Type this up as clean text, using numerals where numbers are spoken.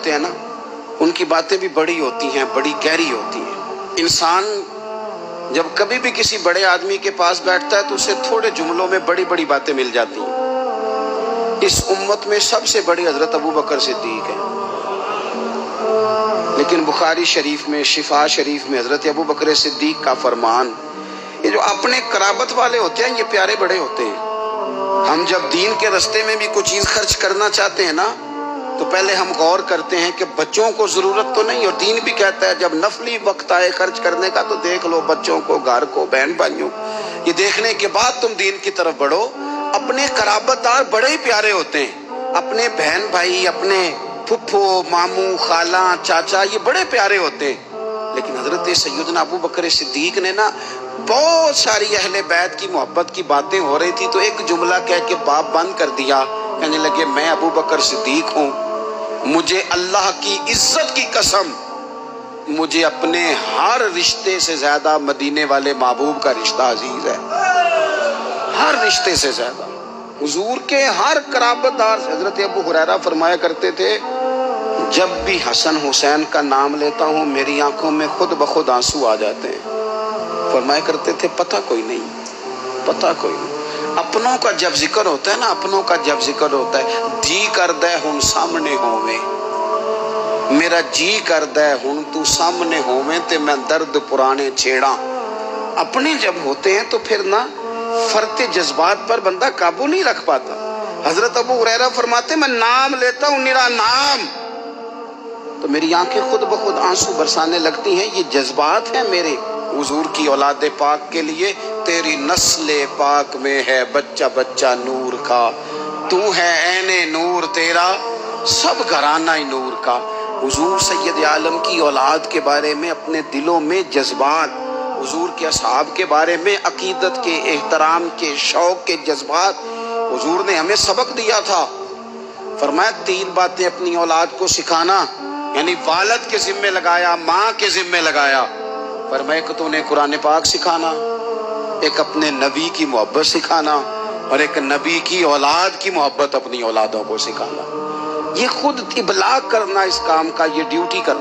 ہوتے ہیں نا، ان کی باتیں بھی بڑی ہوتی ہیں، بڑی گہری ہوتی ہیں۔ انسان جب کبھی بھی کسی بڑے آدمی کے پاس بیٹھتا ہے تو اسے تھوڑے جملوں میں بڑی بڑی باتیں مل جاتی ہیں۔ اس امت میں سب سے بڑی حضرت ابو بکر صدیق ہے، لیکن بخاری شریف میں، شفا شریف میں حضرت ابو بکر صدیق کا فرمان، یہ جو اپنے قرابت والے ہوتے ہیں یہ پیارے بڑے ہوتے ہیں۔ ہم جب دین کے رستے میں بھی کوئی چیز خرچ کرنا چاہتے ہیں نا تو پہلے ہم غور کرتے ہیں کہ بچوں کو ضرورت تو نہیں، اور دین بھی کہتا ہے جب نفلی وقت آئے خرچ کرنے کا تو دیکھ لو بچوں کو، گھر کو، بہن بھائیوں، یہ دیکھنے کے بعد تم دین کی طرف بڑھو۔ اپنے قرابت دار بڑے ہی پیارے ہوتے ہیں، اپنے بہن بھائی، اپنے پھپھو، ماموں، خالہ، چاچا، یہ بڑے پیارے ہوتے ہیں۔ لیکن حضرت سیدنا ابو بکر صدیق نے نا بہت ساری اہل بیت کی محبت کی باتیں ہو رہی تھی تو ایک جملہ کہہ کے باب بند کر دیا، کہنے لگے میں ابو بکر صدیق ہوں، مجھے اللہ کی عزت کی قسم، مجھے اپنے ہر رشتے سے زیادہ مدینے والے محبوب کا رشتہ عزیز ہے، ہر رشتے سے زیادہ۔ حضور کے ہر قرابت دار سے حضرت ابو ہریرہ فرمایا کرتے تھے جب بھی حسن حسین کا نام لیتا ہوں میری آنکھوں میں خود بخود آنسو آ جاتے ہیں۔ فرمایا کرتے تھے پتہ کوئی نہیں، پتہ کوئی نہیں، اپنوں کا جب ذکر ہوتا ہے نا، اپنوں کا جب ذکر ہوتا ہے، جی کردے ہن سامنے ہوویں، میرا جی کردے ہن تو سامنے ہوویں تے میں درد پرانے چھیڑاں۔ اپنے جب ہوتے ہیں تو پھر نا فرط جذبات پر بندہ قابو نہیں رکھ پاتا۔ حضرت ابو ہریرہ فرماتے میں نام لیتا ہوں میرا نام تو میری آنکھیں خود بخود آنسو برسانے لگتی ہیں، یہ جذبات ہیں میرے حضور کی اولاد پاک کے لیے۔ تیری نسل پاک میں ہے بچہ بچہ نور کا، تو ہے عین نور تیرا سب گھرانہ نور کا۔ حضور سید عالم کی اولاد کے بارے میں اپنے دلوں میں جذبات، حضور کے اصحاب کے بارے میں عقیدت کے، احترام کے، شوق کے جذبات، حضور نے ہمیں سبق دیا تھا۔ فرمایا 3 باتیں اپنی اولاد کو سکھانا، یعنی والد کے ذمہ لگایا، ماں کے ذمہ لگایا۔ فرمایا کہ تو انہیں قرآن پاک سکھانا، ایک اپنے نبی کی محبت سکھانا، اور ایک نبی کی اولاد کی محبت اپنی اولادوں کو سکھانا۔ یہ خود ابلاغ کرنا اس کام کا، یہ ڈیوٹی کرنا۔